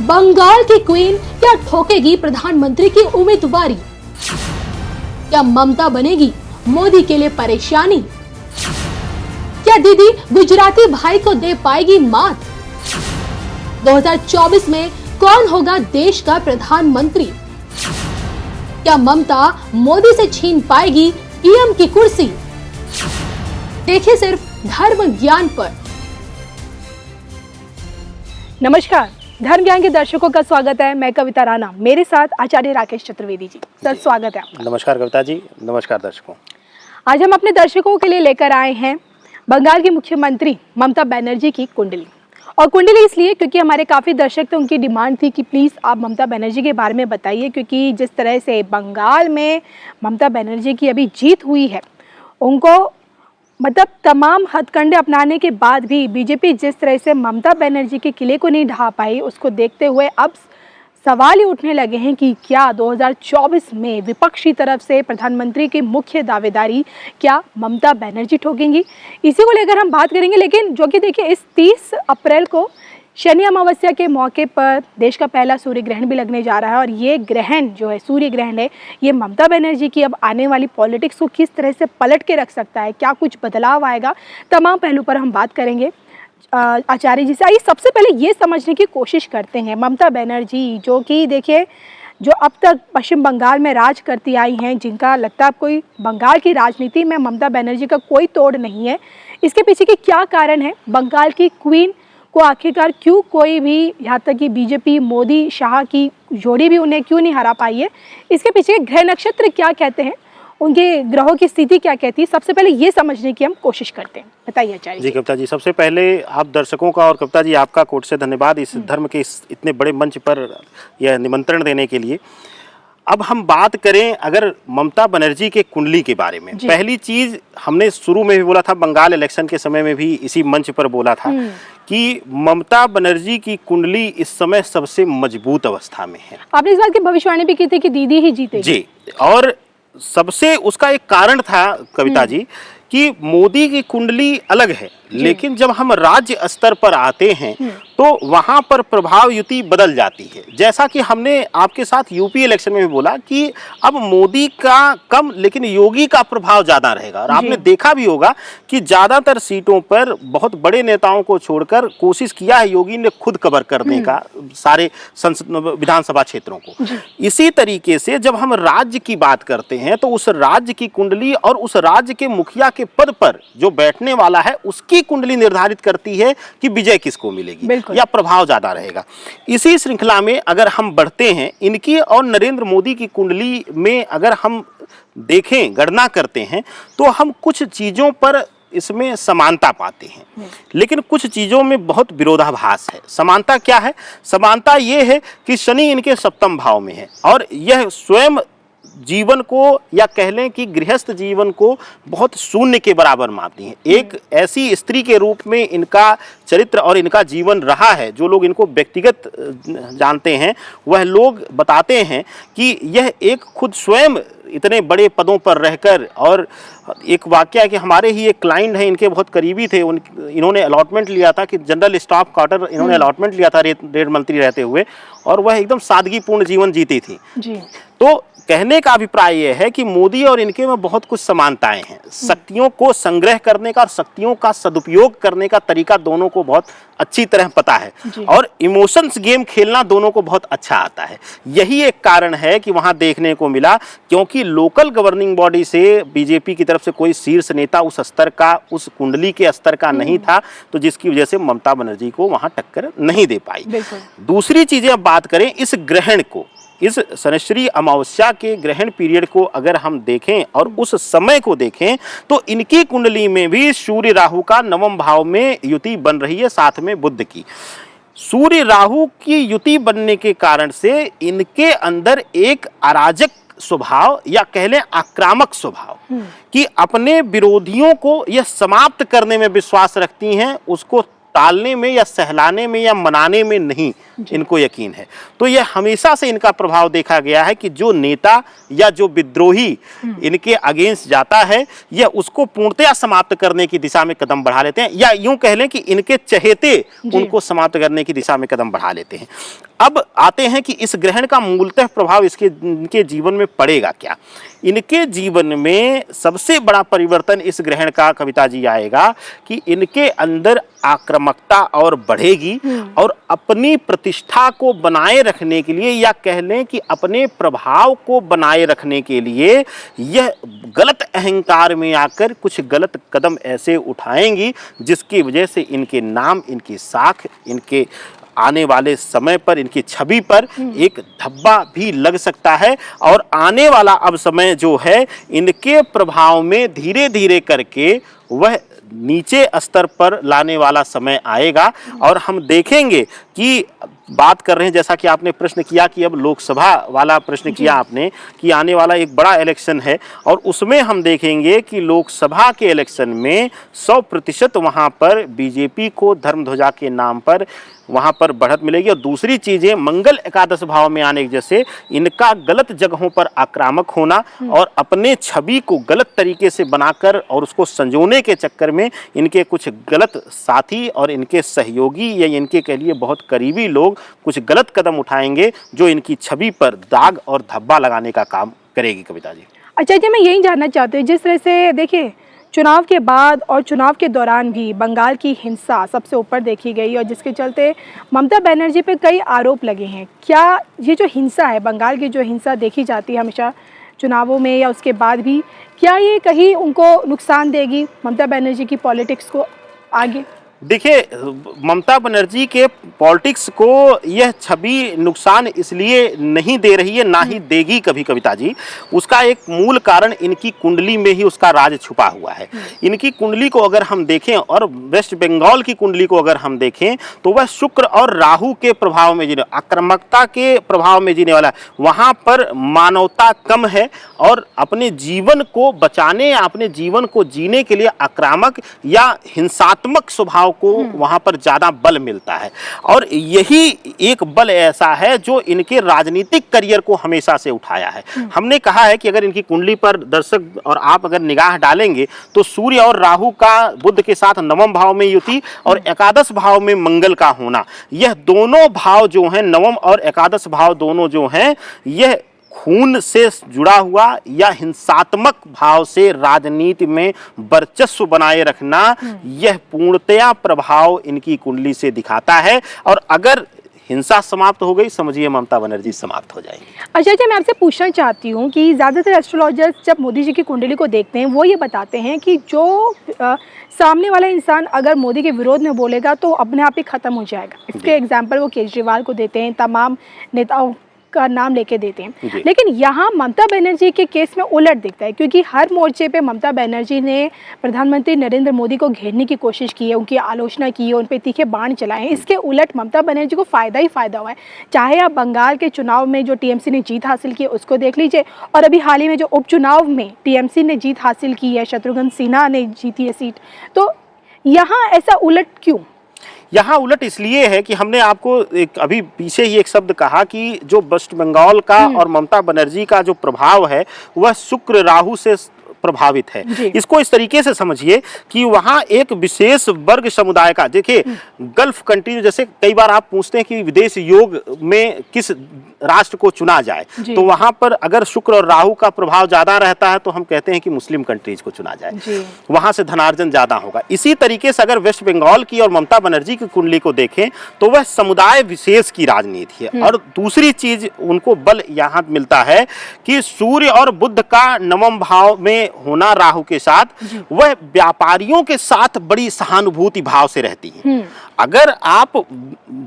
बंगाल की क्वीन क्या ठोकेगी प्रधानमंत्री की उम्मीदवारी? क्या ममता बनेगी मोदी के लिए परेशानी? क्या दीदी गुजराती भाई को दे पाएगी मात? 2024 में कौन होगा देश का प्रधानमंत्री? क्या ममता मोदी से छीन पाएगी पीएम की कुर्सी? देखिए सिर्फ धर्म ज्ञान पर। नमस्कार, धर्म ज्ञान के दर्शकों का स्वागत है। मैं कविता राणा, मेरे साथ आचार्य राकेश चतुर्वेदी जी। सर स्वागत है आपका। नमस्कार कविता जी, नमस्कार दर्शकों। आज हम अपने दर्शकों के लिए लेकर आए हैं बंगाल की मुख्यमंत्री ममता बनर्जी की कुंडली। और कुंडली इसलिए क्योंकि हमारे काफ़ी दर्शक थे, उनकी डिमांड थी कि प्लीज़ आप ममता बनर्जी के बारे में बताइए, क्योंकि जिस तरह से बंगाल में ममता बनर्जी की अभी जीत हुई है, उनको मतलब तमाम हथकंडे अपनाने के बाद भी बीजेपी जिस तरह से ममता बनर्जी के किले को नहीं ढहा पाई, उसको देखते हुए अब सवाल ही उठने लगे हैं कि क्या 2024 में विपक्षी तरफ से प्रधानमंत्री की मुख्य दावेदारी क्या ममता बनर्जी ठोकेंगी। इसी को लेकर हम बात करेंगे। लेकिन जो कि देखिए, इस 30 अप्रैल को शनि अमावस्या के मौके पर देश का पहला सूर्य ग्रहण भी लगने जा रहा है। और ये ग्रहण जो है, सूर्य ग्रहण है, ये ममता बनर्जी की अब आने वाली पॉलिटिक्स को किस तरह से पलट के रख सकता है, क्या कुछ बदलाव आएगा, तमाम पहलू पर हम बात करेंगे आचार्य जी से। आइए सबसे पहले ये समझने की कोशिश करते हैं, ममता बनर्जी जो कि देखिए, जो अब तक पश्चिम बंगाल में राज करती आई हैं, जिनका लगता है कोई बंगाल की राजनीति में ममता बनर्जी का कोई तोड़ नहीं है, इसके पीछे की क्या कारण है? बंगाल की क्वीन को आखिरकार क्यों कोई भी, यहाँ तक कि बीजेपी मोदी शाह की जोड़ी भी उन्हें क्यों नहीं हरा पाई है? इसके पीछे ग्रह नक्षत्र क्या कहते हैं, उनके ग्रहों की स्थिति क्या कहती है, सबसे पहले ये समझने की हम कोशिश करते हैं। बताइए आचार्य जी। कविता जी, सबसे पहले आप दर्शकों का और कविता जी आपका कोट से धन्यवाद इस धर्म के इस इतने बड़े मंच पर यह निमंत्रण देने के लिए। अब हम बात करें अगर ममता बनर्जी के कुंडली के बारे में, पहली चीज हमने शुरू में भी बोला था, बंगाल इलेक्शन के समय में भी इसी मंच पर बोला था कि ममता बनर्जी की कुंडली इस समय सबसे मजबूत अवस्था में है। आपने इस बात की भविष्यवाणी भी की थी कि दीदी ही जीतेगी। जी, और सबसे उसका एक कारण था कविता जी कि मोदी की कुंडली अलग है, लेकिन जब हम राज्य स्तर पर आते हैं तो वहां पर प्रभाव युति बदल जाती है। जैसा कि हमने आपके साथ यूपी इलेक्शन में भी बोला कि अब मोदी का कम लेकिन योगी का प्रभाव ज्यादा रहेगा। और आपने देखा भी होगा कि ज्यादातर सीटों पर बहुत बड़े नेताओं को छोड़कर कोशिश किया है योगी ने खुद कवर करने का सारे संसद विधानसभा क्षेत्रों को। इसी तरीके से जब हम राज्य की बात करते हैं तो उस राज्य की कुंडली और उस राज्य के मुखिया के पद पर जो बैठने वाला है उसकी कुंडली निर्धारित करती है कि विजय किसको मिलेगी या प्रभाव ज्यादा रहेगा। इसी श्रृंखला में अगर हम बढ़ते हैं, इनकी और नरेंद्र मोदी की कुंडली में अगर हम देखें, गणना करते हैं, तो हम कुछ चीजों पर इसमें समानता पाते हैं, लेकिन कुछ चीजों में बहुत विरोधाभास है। समानता क्या है? समानता ये है कि शनि इनके सप्तम भाव में है और यह स्वयं जीवन को या कह लें कि गृहस्थ जीवन को बहुत शून्य के बराबर मानती हैं। एक ऐसी स्त्री के रूप में इनका चरित्र और इनका जीवन रहा है। जो लोग इनको व्यक्तिगत जानते हैं वह लोग बताते हैं कि यह एक खुद स्वयं इतने बड़े पदों पर रहकर, और एक वाकया है कि हमारे ही एक क्लाइंट हैं, इनके बहुत करीबी थे, इन्होंने अलॉटमेंट लिया था कि जनरल स्टाफ क्वार्टर इन्होंने अलॉटमेंट लिया था रेल मंत्री रहते हुए, और वह एकदम सादगीपूर्ण जीवन जीती थी जी। तो कहने का अभिप्राय यह है कि मोदी और इनके में बहुत कुछ समानताएं हैं। शक्तियों को संग्रह करने का और शक्तियों का सदुपयोग करने का तरीका दोनों को बहुत अच्छी तरह पता है और इमोशंस गेम खेलना दोनों को बहुत अच्छा आता है। यही एक कारण है कि वहां देखने को मिला, क्योंकि लोकल गवर्निंग बॉडी से बीजेपी की तरफ से कोई शीर्ष नेता उस स्तर का, उस कुंडली के स्तर का नहीं था, तो जिसकी वजह से ममता बनर्जी को वहां टक्कर नहीं दे पाई। दूसरी चीजें अब बात करें इस ग्रहण को, इस शनिश्चरी अमावस्या के ग्रहण पीरियड को अगर हम देखें और उस समय को देखें तो इनकी कुंडली में भी सूर्य राहु का नवम भाव में युति बन रही है, साथ में बुध की। सूर्य राहु की युति बनने के कारण से इनके अंदर एक अराजक स्वभाव या कह लें आक्रामक स्वभाव कि अपने विरोधियों को यह समाप्त करने में विश्वास रखती हैं, उसको टालने में या सहलाने में या मनाने में नहीं। इनको यकीन है। तो यह हमेशा से इनका प्रभाव देखा गया है कि जो नेता या जो विद्रोही इनके अगेंस्ट जाता है, यह उसको पूर्णतया समाप्त करने की दिशा में कदम बढ़ा लेते हैं, या यूं कह लें कि इनके चहेते उनको समाप्त करने की दिशा में कदम बढ़ा लेते हैं। अब आते हैं कि इस ग्रहण का मूलतः प्रभाव इनके जीवन में पड़ेगा क्या। इनके जीवन में सबसे बड़ा परिवर्तन इस ग्रहण का कविता जी आएगा कि इनके अंदर आक्रामकता और बढ़ेगी, और अपनी प्रतिष्ठा को बनाए रखने के लिए, या कह लें कि अपने प्रभाव को बनाए रखने के लिए, यह गलत अहंकार में आकर कुछ गलत कदम ऐसे उठाएंगी जिसकी वजह से इनके नाम, इनकी साख, इनके आने वाले समय पर, इनकी छवि पर एक धब्बा भी लग सकता है। और आने वाला अब समय जो है, इनके प्रभाव में धीरे धीरे करके वह नीचे स्तर पर लाने वाला समय आएगा। और हम देखेंगे कि बात कर रहे हैं, जैसा कि आपने प्रश्न किया कि अब लोकसभा वाला प्रश्न किया आपने, कि आने वाला एक बड़ा इलेक्शन है, और उसमें हम देखेंगे कि लोकसभा के इलेक्शन में 100% वहाँ पर बीजेपी को धर्म ध्वजा के नाम पर वहाँ पर बढ़त मिलेगी। और दूसरी चीज़ें, मंगल एकादश भाव में आने के जैसे इनका गलत जगहों पर आक्रामक होना और अपने छवि को गलत तरीके से बनाकर और उसको संजोने के चक्कर में इनके कुछ गलत साथी और इनके सहयोगी या इनके कह लिए बहुत करीबी लोग कुछ गलत कदम उठाएंगे जो इनकी छवि पर दाग और धब्बा लगाने का काम करेगी। कविता जी, अच्छा जी, मैं यही जानना चाहती हूँ, जिस तरह से देखिए चुनाव के बाद और चुनाव के दौरान भी बंगाल की हिंसा सबसे ऊपर देखी गई, और जिसके चलते ममता बनर्जी पे कई आरोप लगे हैं। क्या ये जो हिंसा है, बंगाल की जो हिंसा देखी जाती है हमेशा चुनावों में या उसके बाद भी, क्या ये कहीं उनको नुकसान देगी, ममता बनर्जी की पॉलिटिक्स को आगे? देखिए, ममता बनर्जी के पॉलिटिक्स को यह छवि नुकसान इसलिए नहीं दे रही है, ना ही देगी कभी। कविता जी, उसका एक मूल कारण इनकी कुंडली में ही उसका राज छुपा हुआ है। इनकी कुंडली को अगर हम देखें और वेस्ट बंगाल की कुंडली को अगर हम देखें तो वह शुक्र और राहु के प्रभाव में जीने, आक्रामकता के प्रभाव में जीने वाला है। वहाँ पर मानवता कम है और अपने जीवन को बचाने, अपने जीवन को जीने के लिए आक्रामक या हिंसात्मक स्वभाव को वहां पर ज्यादा बल मिलता है। और यही एक बल ऐसा है जो इनके राजनीतिक करियर को हमेशा से उठाया है। हमने कहा है कि अगर इनकी कुंडली पर दर्शक और आप अगर निगाह डालेंगे तो सूर्य और राहु का बुध के साथ नवम भाव में युति और एकादश भाव में मंगल का होना, यह दोनों भाव जो हैं, नवम और एकादश भाव दोनों जो हैं, यह खून से जुड़ा हुआ या हिंसात्मक भाव से राजनीति में वर्चस्व बनाए रखना, यह पूर्णतया प्रभाव इनकी कुंडली से दिखाता है। और अगर हिंसा समाप्त हो गई, समझिए ममता बनर्जी समाप्त हो जाएगी। अच्छा जी, मैं आपसे पूछना चाहती हूँ कि ज़्यादातर एस्ट्रोलॉजर्स जब मोदी जी की कुंडली को देखते हैं, वो ये बताते हैं कि जो सामने वाला इंसान अगर मोदी के विरोध में बोलेगा तो अपने आप ही ख़त्म हो जाएगा। इसके एग्जाम्पल वो केजरीवाल को देते हैं, तमाम नेताओं का नाम लेके देते हैं। लेकिन यहाँ ममता बनर्जी के केस में उलट दिखता है, क्योंकि हर मोर्चे पे ममता बनर्जी ने प्रधानमंत्री नरेंद्र मोदी को घेरने की कोशिश की है, उनकी आलोचना की है, उन पे तीखे बाण चलाए हैं। इसके उलट ममता बनर्जी को फ़ायदा ही फ़ायदा हुआ है। चाहे आप बंगाल के चुनाव में जो टीएमसी ने जीत हासिल की उसको देख लीजिए, और अभी हाल ही में जो उपचुनाव में टीएमसी ने जीत हासिल की है, शत्रुघ्न सिन्हा ने जीती है सीट, तो यहाँ ऐसा उलट क्यों? यहाँ उलट इसलिए है कि हमने आपको अभी पीछे ही एक शब्द कहा कि जो वेस्ट बंगाल का और ममता बनर्जी का जो प्रभाव है वह शुक्र राहु से प्रभावित है। इसको इस तरीके से समझिए कि वहाँ एक विशेष वर्ग समुदाय का, देखिए गल्फ कंट्री, जैसे कई बार आप पूछते हैं कि विदेश योग में किस राष्ट्र को चुना जाए, तो वहाँ पर अगर शुक्र और राहु का प्रभाव ज्यादा रहता है तो हम कहते हैं कि मुस्लिम कंट्रीज को चुना जाए, वहां से धनार्जन ज्यादा होगा। इसी तरीके से अगर वेस्ट बंगाल की और ममता बनर्जी की कुंडली को देखें तो वह समुदाय विशेष की राजनीति है। और दूसरी चीज उनको बल यहाँ मिलता है कि सूर्य और बुध का नवम भाव में होना राहु के साथ, वह व्यापारियों के साथ बड़ी सहानुभूति भाव से रहती है। अगर आप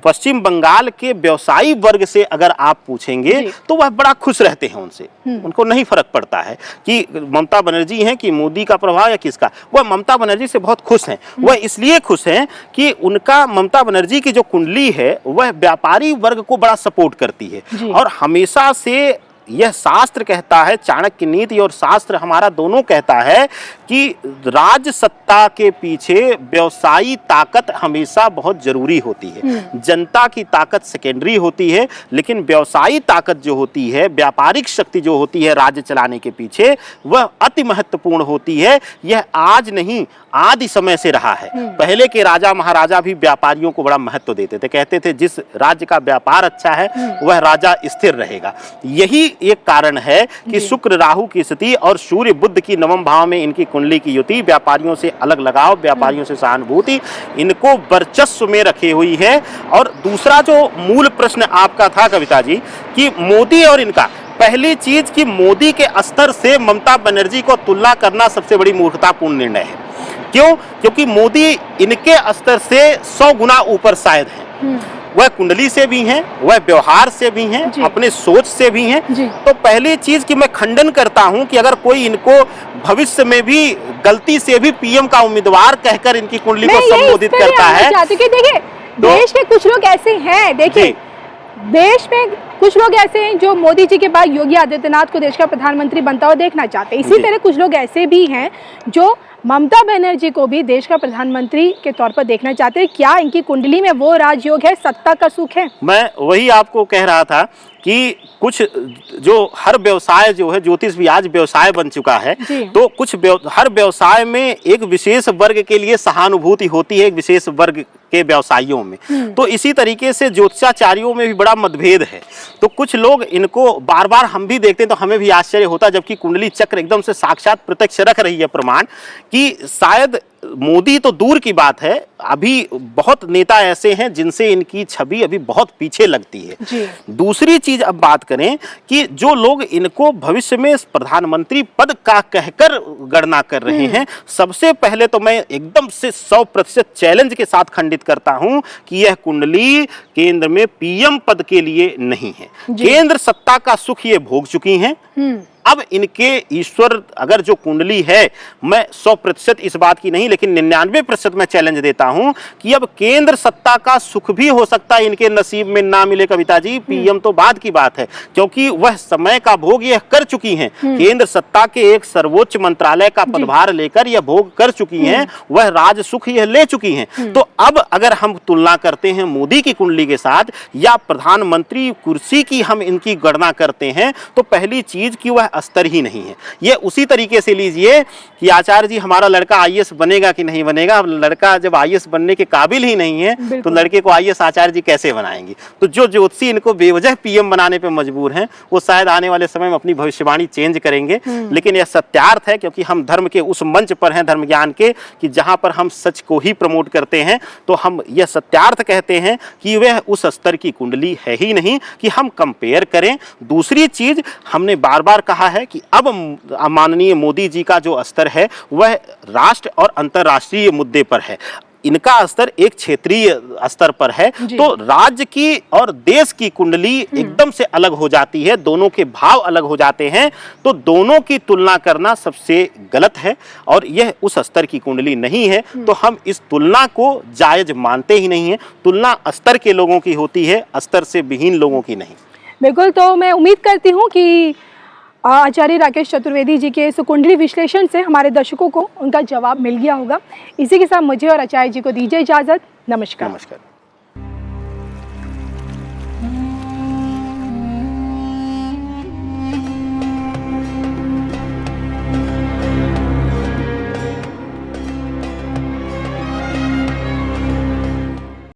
पश्चिम बंगाल के व्यवसायी वर्ग से अगर आप पूछेंगे तो वह बड़ा खुश रहते हैं उनसे, उनको नहीं फर्क पड़ता है कि ममता बनर्जी हैं कि मोदी का प्रभाव या किसका, वह ममता बनर्जी से बहुत खुश हैं। वह इसलिए खुश हैं कि उनका ममता बनर्जी की जो कुंडली है वह व्यापारी वर्ग को बड़ा सपोर्ट करती है और हमेशा से यह शास्त्र कहता है, चाणक्य नीति और शास्त्र हमारा दोनों कहता है कि राज सत्ता के पीछे व्यवसायी ताकत हमेशा बहुत जरूरी होती है। जनता की ताकत सेकेंडरी होती है, लेकिन व्यवसायी ताकत जो होती है, व्यापारिक शक्ति जो होती है राज्य चलाने के पीछे, वह अति महत्वपूर्ण होती है। यह आज नहीं, आदि समय से रहा है। पहले के राजा महाराजा भी व्यापारियों को बड़ा महत्व देते थे, कहते थे जिस राज्य का व्यापार अच्छा है वह राजा स्थिर रहेगा। यही एक कारण है कि शुक्र राहु की स्थिति और सूर्य बुध की नवम भाव में इनकी कुंडली की युति व्यापारियों से अलग लगाव, व्यापारियों से सहानुभूति, इनको वर्चस्व में रखे हुई है। और दूसरा जो मूल प्रश्न आपका था कविता जी कि मोदी और इनका, पहली चीज कि मोदी के स्तर से ममता बनर्जी को तुलना करना सबसे बड़ी मूर्खतापूर्ण निर्णय है। क्यों? क्योंकि मोदी इनके स्तर से 100 गुना ऊपर शायद है। वह कुंडली से भी हैं, वह व्यवहार से भी हैं, अपने सोच से भी हैं। तो पहली चीज कि मैं खंडन करता हूं कि अगर कोई इनको भविष्य में भी गलती से भी पीएम का उम्मीदवार कहकर इनकी कुंडली को संबोधित करता है। देखिए, देश में कुछ लोग ऐसे हैं, देखिए देश में कुछ लोग ऐसे हैं जो मोदी जी के बाद योगी आदित्यनाथ को देश का प्रधानमंत्री बनता हुआ देखना चाहते हैं। इसी तरह कुछ लोग ऐसे भी हैं जो ममता बनर्जी को भी देश का प्रधानमंत्री के तौर पर देखना चाहते हैं। क्या इनकी कुंडली में वो राजयोग है, सत्ता का सुख है? मैं वही आपको कह रहा था कि कुछ जो हर व्यवसाय जो है, ज्योतिष भी आज व्यवसाय बन चुका है, तो कुछ हर व्यवसाय में एक विशेष वर्ग के लिए सहानुभूति होती है, एक विशेष वर्ग के व्यवसायियों में। तो इसी तरीके से ज्योतिषाचार्यों में भी बड़ा मतभेद है। तो कुछ लोग इनको बार बार हम भी देखते हैं तो हमें भी आश्चर्य होता है, जबकि कुंडली चक्र एकदम से साक्षात प्रत्यक्ष रख रही है प्रमाण कि शायद मोदी तो दूर की बात है, अभी बहुत नेता ऐसे हैं जिनसे इनकी छवि अभी बहुत पीछे लगती है। दूसरी चीज अब बात करें कि जो लोग इनको भविष्य में प्रधानमंत्री पद का कहकर गणना कर रहे हैं, सबसे पहले तो मैं एकदम से 100% चैलेंज के साथ खंडित करता हूं कि यह कुंडली केंद्र में पीएम पद के लिए नहीं है। केंद्र सत्ता का सुख ये भोग चुकी हैं। अब इनके ईश्वर, अगर जो कुंडली है, मैं 100% इस बात की नहीं लेकिन 99% मैं चैलेंज देता हूं कि अब केंद्र सत्ता का सुख भी हो सकता है इनके नसीब में ना मिले कविता जी। पीएम तो बाद की बात है, क्योंकि वह समय का भोग यह कर चुकी हैं। केंद्र सत्ता के एक सर्वोच्च मंत्रालय का पदभार लेकर यह भोग कर चुकी हैं, वह राज सुख यह ले चुकी हैं। तो अब अगर हम तुलना करते हैं मोदी की कुंडली के साथ या प्रधानमंत्री कुर्सी की हम इनकी गणना करते हैं, तो पहली चीज की वह स्तर ही नहीं है। ये उसी तरीके से लीजिए कि आचार्य जी हमारा लड़का आईएएस बनेगा कि नहीं बनेगा। अब लड़का जब आईएएस बनने के काबिल ही नहीं है तो लड़के को आईएएस आचार्य जी कैसे बनाएंगे? तो जो ज्योतिषी इनको बेवजह पीएम बनाने पे मजबूर हैं, वो शायद आने वाले समय में अपनी भविष्यवाणी चेंज करेंगे। लेकिन यह सत्यार्थ है, क्योंकि हम धर्म के उस मंच पर हैं, धर्म ज्ञान के, कि जहां पर हम सच को ही प्रमोट करते हैं। तो हम यह सत्यार्थ कहते हैं कि वह उस स्तर की कुंडली है ही नहीं कि हम कंपेयर करें। दूसरी चीज हमने बार बार कहा है कि अब माननीय मोदी जी का जो स्तर है वह राष्ट्र और अंतर्राष्ट्रीय मुद्दे पर है। इनका स्तर एक क्षेत्रीय स्तर पर है। तो राज्य की और देश की कुंडली एकदम से अलग हो जाती है, दोनों के भाव अलग हो जाते हैं। तो दोनों की तुलना करना सबसे गलत है और यह उस स्तर की कुंडली नहीं है। तो हम इस तुलना को जायज मानते ही नहीं है। तुलना स्तर के लोगों की होती है, स्तर से विहीन लोगों की नहीं। बिल्कुल। तो मैं उम्मीद करती हूँ कि आचार्य राकेश चतुर्वेदी जी के इस कुंडली विश्लेषण से हमारे दर्शकों को उनका जवाब मिल गया होगा। इसी के साथ मुझे और आचार्य जी को दीजिए इजाज़त। नमस्कार। नमस्कार।